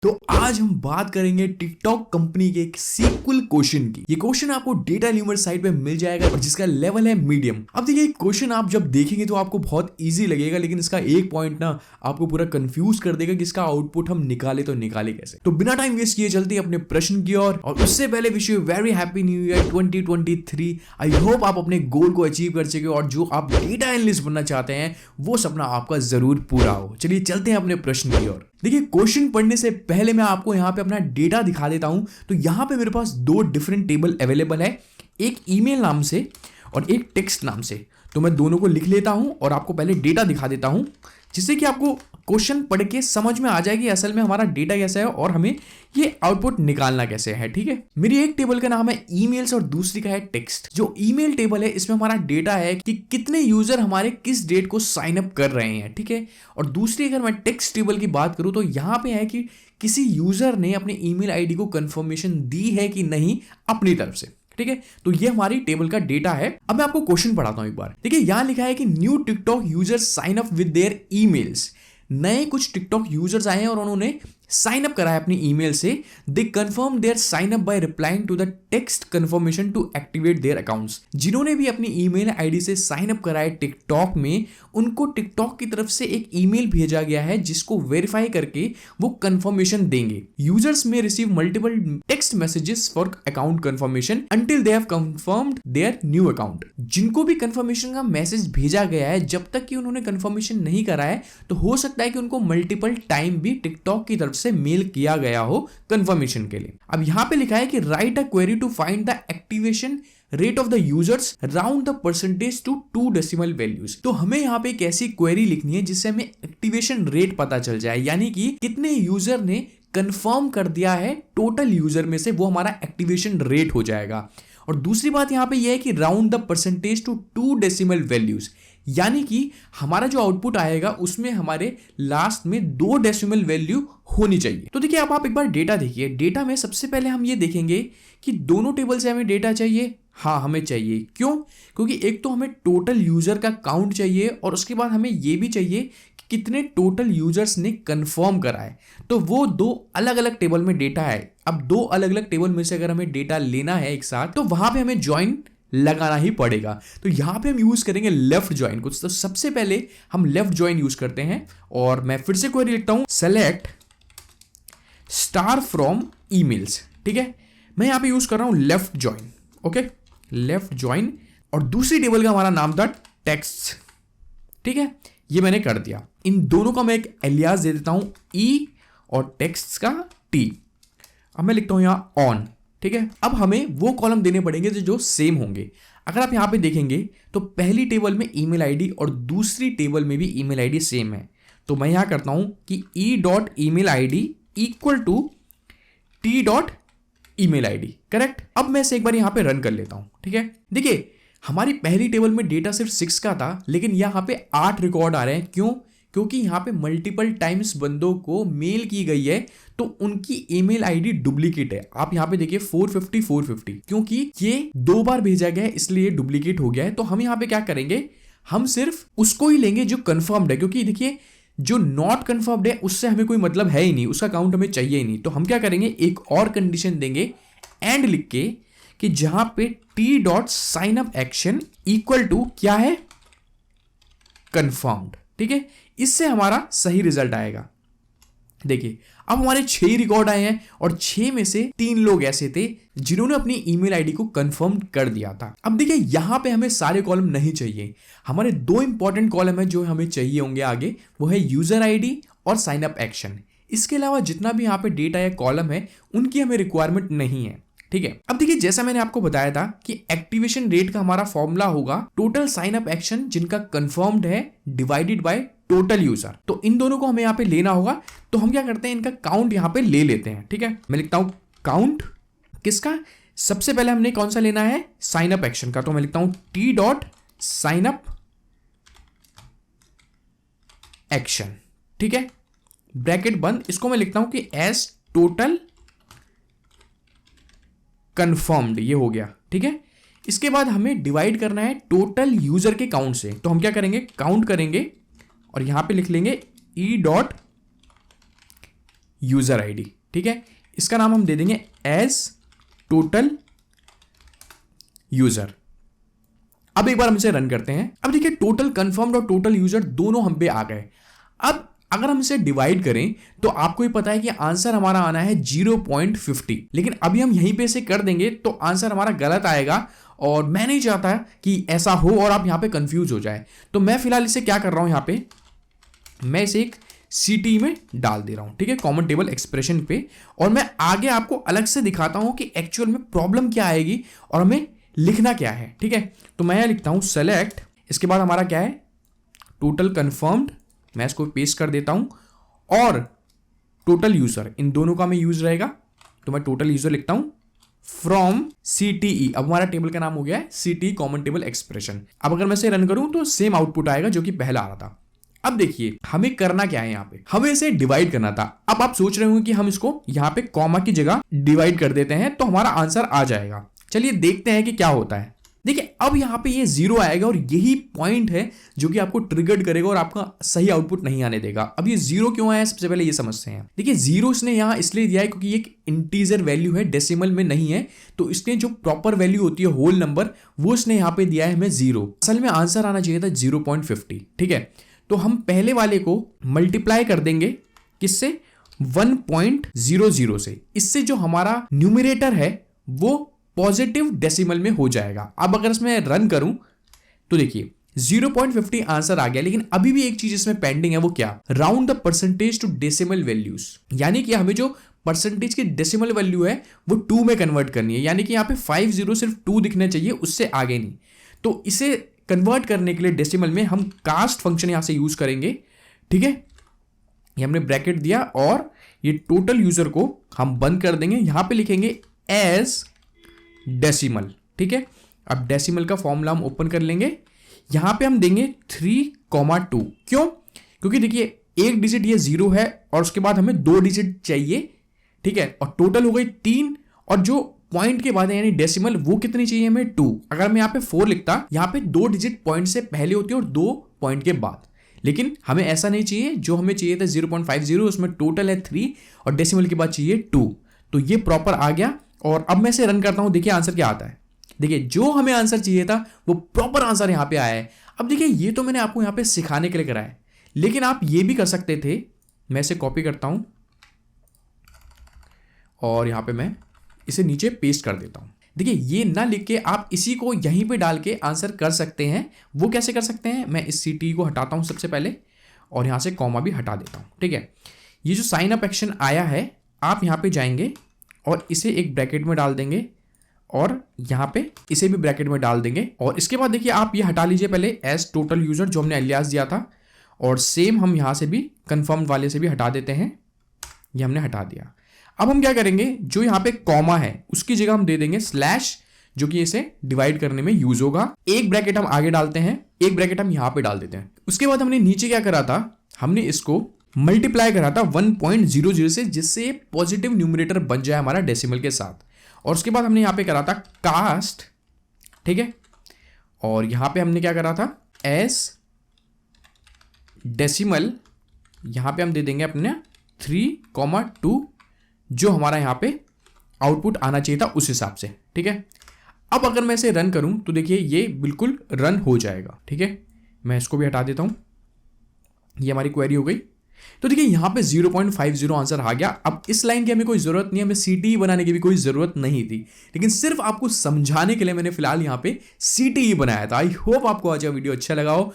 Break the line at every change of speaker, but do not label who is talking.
तो आज हम बात करेंगे टिकटॉक कंपनी के एक सीक्वल क्वेश्चन की। ये क्वेश्चन आपको डेटा न्यूमर साइट पे मिल जाएगा और जिसका लेवल है मीडियम। अब देखिए क्वेश्चन आप जब देखेंगे तो आपको बहुत इजी लगेगा, लेकिन इसका एक पॉइंट ना आपको पूरा कंफ्यूज कर देगा कि इसका आउटपुट हम निकाले तो निकाले कैसे। तो बिना टाइम वेस्ट किए चलते अपने प्रश्न की ओर। और उससे पहले wish you very happy new year 2023। I hope आप अपने गोल को अचीव कर सके और जो आप डेटा एनालिस्ट बनना चाहते हैं वो सपना आपका जरूर पूरा हो। चलिए चलते हैं अपने प्रश्न की ओर। देखिए क्वेश्चन पढ़ने से पहले मैं आपको यहाँ पे अपना डेटा दिखा देता हूं। तो यहाँ पे मेरे पास दो डिफरेंट टेबल अवेलेबल है, एक ईमेल नाम से और एक टेक्स्ट नाम से। तो मैं दोनों को लिख लेता हूं और आपको पहले डेटा दिखा देता हूं, जिससे कि आपको क्वेश्चन पढ़ के समझ में आ जाए कि असल में हमारा डेटा कैसा है और हमें ये आउटपुट निकालना कैसे है। ठीक है, मेरी एक टेबल का नाम है ईमेल्स और दूसरी का है टेक्स्ट। जो ईमेल टेबल है इसमें हमारा डेटा है कि कितने यूजर हमारे किस डेट को साइन अप कर रहे हैं। ठीक है, और दूसरी अगर मैं टेक्स्ट टेबल की बात करूं तो यहाँ पे है कि किसी यूजर ने अपने ईमेल आईडी को कंफर्मेशन दी है कि नहीं अपनी तरफ से। ठीक है, तो ये हमारी टेबल का डेटा है। अब मैं आपको क्वेश्चन पढ़ाता हूं एक बार। देखिए यहां लिखा है कि new TikTok user sign up with their emails. नए कुछ टिकटॉक यूजर्स आए हैं और उन्होंने साइन अप करा है अपनी ईमेल से। They confirm their sign up by replying to the text confirmation to activate their accounts. जिन्होंने भी अपनी ईमेल आईडी से साइन अप करा है टिकटॉक में, उनको टिकटॉक की तरफ से एक ईमेल भेजा गया है जिसको वेरीफाई करके वो कंफर्मेशन देंगे। यूजर्स में receive multiple text messages for account confirmation until they have confirmed their new account. जिनको भी कंफर्मेशन का मैसेज भेजा गया है, जब तक कि उन्होंने कंफर्मेशन नहीं करा है तो हो सकता है कि उनको मल्टीपल टाइम भी टिकटॉक की तरफ से मेल किया गया हो कंफर्मेशन के लिए। अब यहां पे लिखा है कि write a query to find the activation rate of the users round the percentage to 2 decimal values. तो हमें यहाँ पे एक ऐसी क्वेरी लिखनी है जिससे हमें एक्टिवेशन रेट पता चल जाए, यानी कि कितने यूजर ने कंफर्म कर दिया है टोटल यूजर में से, वो हमारा एक्टिवेशन रेट हो जाएगा। और दूसरी बात यहाँ पे यह है कि round the percentage to 2 decimal values, यानी कि हमारा जो आउटपुट आएगा उसमें हमारे लास्ट में 2 डेसिमल वैल्यू होनी चाहिए। तो देखिए अब आप एक बार डेटा देखिए। डेटा में सबसे पहले हम ये देखेंगे कि दोनों टेबल से हमें डेटा चाहिए। हाँ हमें चाहिए, क्यों? क्योंकि एक तो हमें टोटल यूजर का काउंट चाहिए और उसके बाद हमें ये भी चाहिए कि कितने टोटल यूजर्स ने कंफर्म करा है। तो वो दो अलग अलग टेबल में डेटा है। अब दो अलग अलग टेबल में से अगर हमें डेटा लेना है एक साथ, तो वहां पे हमें ज्वाइन लगाना ही पड़ेगा। तो यहां पे हम यूज करेंगे लेफ्ट ज्वाइन को। तो सबसे पहले हम लेफ्ट ज्वाइन यूज करते हैं और मैं फिर से क्वेरी लिखता हूं, सेलेक्ट स्टार फ्रॉम ईमेल्स। ठीक है, मैं यहां पे यूज कर रहा हूं left join. Okay, left join और दूसरी टेबल का हमारा नाम था टेक्स्ट। ठीक है, ये मैंने कर दिया। इन दोनों का मैं एक एलियास दे देता हूं ई और टेक्स्ट का टी। अब मैं लिखता हूं यहां ऑन। ठीक है, अब हमें वो कॉलम देने पड़ेंगे जो सेम होंगे। अगर आप यहां पे देखेंगे तो पहली टेबल में ईमेल आईडी और दूसरी टेबल में भी ईमेल आईडी सेम है। तो मैं यहां करता हूं कि E dot email ID equal to T dot email ID. Correct. अब मैं इसे एक बार यहां पे रन कर लेता हूं। ठीक है, देखिए हमारी पहली टेबल में डेटा सिर्फ 6 का था, लेकिन यहां पे 8 रिकॉर्ड आ रहे हैं। क्यों? क्योंकि यहां पे मल्टीपल टाइम्स बंदों को मेल की गई है, तो उनकी ईमेल आईडी डुप्लीकेट है। आप यहां पे देखिए 450 क्योंकि ये 2 बार भेजा गया है इसलिए डुप्लीकेट हो गया है। तो हम यहां पे क्या करेंगे, हम सिर्फ उसको ही लेंगे जो कंफर्म्ड है, क्योंकि देखिए जो नॉट कंफर्म्ड है उससे हमें कोई मतलब है ही नहीं, उसका काउंट हमें चाहिए ही नहीं। तो हम क्या करेंगे, एक और कंडीशन देंगे एंड लिख के कि जहां पे T dot sign up action equal to क्या है, कंफर्म्ड। ठीक है, इससे हमारा सही रिजल्ट आएगा। देखिए अब हमारे 6 रिकॉर्ड आए हैं और 6 में से 3 लोग ऐसे थे जिन्होंने अपनी ईमेल आईडी को कंफर्म कर दिया था। अब देखिए यहां पे हमें सारे कॉलम नहीं चाहिए, हमारे 2 इंपॉर्टेंट कॉलम है जो हमें चाहिए होंगे आगे, वो है यूजर आईडी और साइन अप एक्शन। इसके अलावा जितना भी यहाँ पे डेटा या कॉलम है उनकी हमें रिक्वायरमेंट नहीं है। ठीक है, अब देखिए जैसा मैंने आपको बताया था कि एक्टिवेशन रेट का हमारा फॉर्मूला होगा टोटल साइन अप एक्शन जिनका कंफर्म्ड है डिवाइडेड बाय टोटल यूजर। तो इन दोनों को हमें यहाँ पे लेना होगा। तो हम क्या करते हैं, इनका काउंट यहाँ पे ले लेते हैं। ठीक है, मैं लिखता हूं काउंट किसका, सबसे पहले हमने कौन सा लेना है, साइन अप एक्शन का। तो मैं लिखता हूं T dot sign up action. ठीक है, ब्रैकेट बंद। इसको मैं लिखता हूं कि एज टोटल कंफर्म्ड, ये हो गया। ठीक है, इसके बाद हमें डिवाइड करना है टोटल यूजर के काउंट से। तो हम क्या करेंगे, काउंट करेंगे और यहां पे लिख लेंगे ई डॉट यूजर आईडी, ठीक है। इसका नाम हम दे देंगे एज टोटल यूजर। अब एक बार हम इसे रन करते हैं। अब देखिए टोटल कंफर्म्ड और टोटल यूजर दोनों हम पे आ गए। अब अगर हम इसे डिवाइड करें तो आपको ही पता है कि आंसर हमारा आना है 0.50, लेकिन अभी हम यहीं पे इसे कर देंगे तो आंसर हमारा गलत आएगा और मैं नहीं चाहता कि ऐसा हो और आप यहां पे कंफ्यूज हो जाए। तो मैं फिलहाल इसे क्या कर रहा हूं, यहां पे मैं इसे एक CTE में डाल दे रहा हूं, ठीक है, कॉमन टेबल एक्सप्रेशन पे। और मैं आगे आपको अलग से दिखाता हूं कि एक्चुअल में प्रॉब्लम क्या आएगी और हमें लिखना क्या है, ठीक है। तो मैं यहां लिखता हूं सेलेक्ट, इसके बाद हमारा क्या है टोटल कंफर्म्ड, मैं इसको पेस्ट कर देता हूं और टोटल यूजर, इन दोनों का मैं यूज रहेगा। तो मैं टोटल यूजर लिखता हूं फ्रॉम CTE। अब हमारा टेबल का नाम हो गया है CTE कॉमन टेबल एक्सप्रेशन। अब अगर मैं इसे रन करूं तो सेम आउटपुट आएगा जो कि पहला आ रहा था। अब देखिए हमें करना क्या है, यहां पे हमें इसे डिवाइड करना था। अब आप सोच रहे होंगे कि हम इसको यहां पे कॉमा की जगह डिवाइड कर देते हैं तो हमारा आंसर आ जाएगा। चलिए देखते हैं कि क्या होता है। देखिए अब यहां पे ये 0 आएगा और यही पॉइंट है जो कि आपको ट्रिगर्ड करेगा और आपका सही आउटपुट नहीं आने देगा। अब ये 0 क्यों आया, सबसे पहले ये समझते हैं। देखिए 0 इसने यहां इसलिए दिया है क्योंकि एक इंटीजर वैल्यू है, डेसिमल में नहीं है, तो इसने जो प्रॉपर वैल्यू होती है होल नंबर वो इसने यहां पे दिया है हमें 0। असल में आंसर आना चाहिए था 0.50, ठीक है। तो हम पहले वाले को मल्टीप्लाई कर देंगे किससे, 1.00 से। इससे जो हमारा न्यूमरेटर है वो पॉजिटिव डेसिमल में हो जाएगा। अब अगर इसमें रन करूं तो देखिए 0.50 आंसर आ गया, लेकिन अभी भी एक चीज इसमें पेंडिंग है, वो क्या, round the percentage to decimal values. यानी कि हमें जो परसेंटेज की डेसिमल वैल्यू है वो 2 में कन्वर्ट करनी है। यानी कि यहां पे 50 सिर्फ 2 दिखना चाहिए, उससे आगे नहीं। तो इसे कन्वर्ट करने के लिए डेसिमल में हम कास्ट फंक्शन यहां से यूज करेंगे, ठीक है। ये हमने ब्रैकेट दिया और ये टोटल यूजर को हम बंद कर देंगे, यहां पे लिखेंगे एज डेसिमल, ठीक है। अब डेसिमल का फॉर्मूला हम ओपन कर लेंगे, यहां पे हम देंगे 3,2। क्यों, क्योंकि देखिए एक डिजिट ये 0 है और उसके बाद हमें 2 डिजिट चाहिए, ठीक है। और टोटल हो गई 3 और जो पॉइंट के बाद है यानी डेसिमल वो कितनी चाहिए हमें 2। अगर मैं यहां पे 4 लिखता, यहां पे 2 डिजिट पॉइंट से पहले होती है और 2 पॉइंट के बाद, लेकिन हमें ऐसा नहीं चाहिए। जो हमें चाहिए था 0.50, उसमें टोटल है 3 और डेसिमल के बाद चाहिए 2। तो ये प्रॉपर आ गया और अब मैं इसे रन करता हूं, देखिए आंसर क्या आता है। देखिए जो हमें आंसर चाहिए था वो प्रॉपर आंसर यहां पे आया है। अब देखिए ये तो मैंने आपको यहां पे सिखाने के लिए करा है, लेकिन आप ये भी कर सकते थे। मैं इसे कॉपी करता हूं और यहां पे मैं इसे नीचे पेस्ट कर देता हूं। देखिए ये ना लिख के आप इसी को यहीं पे डाल के आंसर कर सकते हैं। वो कैसे कर सकते हैं, मैं इस CTE को हटाता हूं सबसे पहले और यहां से कॉमा भी हटा देता हूं, ठीक है। ये जो साइन अप एक्शन आया है, आप यहां पे जाएंगे और इसे एक ब्रैकेट में डाल देंगे और यहां पे इसे भी ब्रैकेट में डाल देंगे। और इसके बाद देखिए आप ये हटा लीजिए पहले एज टोटल यूजर जो हमने एलियास दिया था, और सेम हम यहां से भी कंफर्म्ड वाले से भी हटा देते हैं, ये हमने हटा दिया। अब हम क्या करेंगे, जो यहां पे कॉमा है उसकी जगह हम दे देंगे स्लैश, जो कि इसे डिवाइड करने में यूज होगा। एक ब्रैकेट हम आगे डालते हैं, एक ब्रैकेट हम यहां पे डाल देते हैं। उसके बाद हमने नीचे क्या करा था, हमने इसको मल्टीप्लाई करा था 1.00 से, जिससे पॉजिटिव न्यूमरेटर बन जाए हमारा डेसिमल के साथ। और उसके बाद हमने यहां पे करा था कास्ट, ठीक है। और यहां पे हमने क्या करा था एस डेसिमल, यहां पे हम दे देंगे अपने 3,2, जो हमारा यहां पे आउटपुट आना चाहिए था उस हिसाब से, ठीक है। अब अगर मैं इसे रन करूं तो देखिए ये बिल्कुल रन हो जाएगा, ठीक है। मैं इसको भी हटा देता हूं, ये हमारी क्वेरी हो गई। तो देखिए यहां पे 0.50 आंसर आ गया। अब इस लाइन की हमें कोई जरूरत नहीं है, हमें CTE बनाने की भी कोई जरूरत नहीं थी, लेकिन सिर्फ आपको समझाने के लिए मैंने फिलहाल यहां पे CTE बनाया था। आई होप आपको आज का वीडियो अच्छा लगा हो।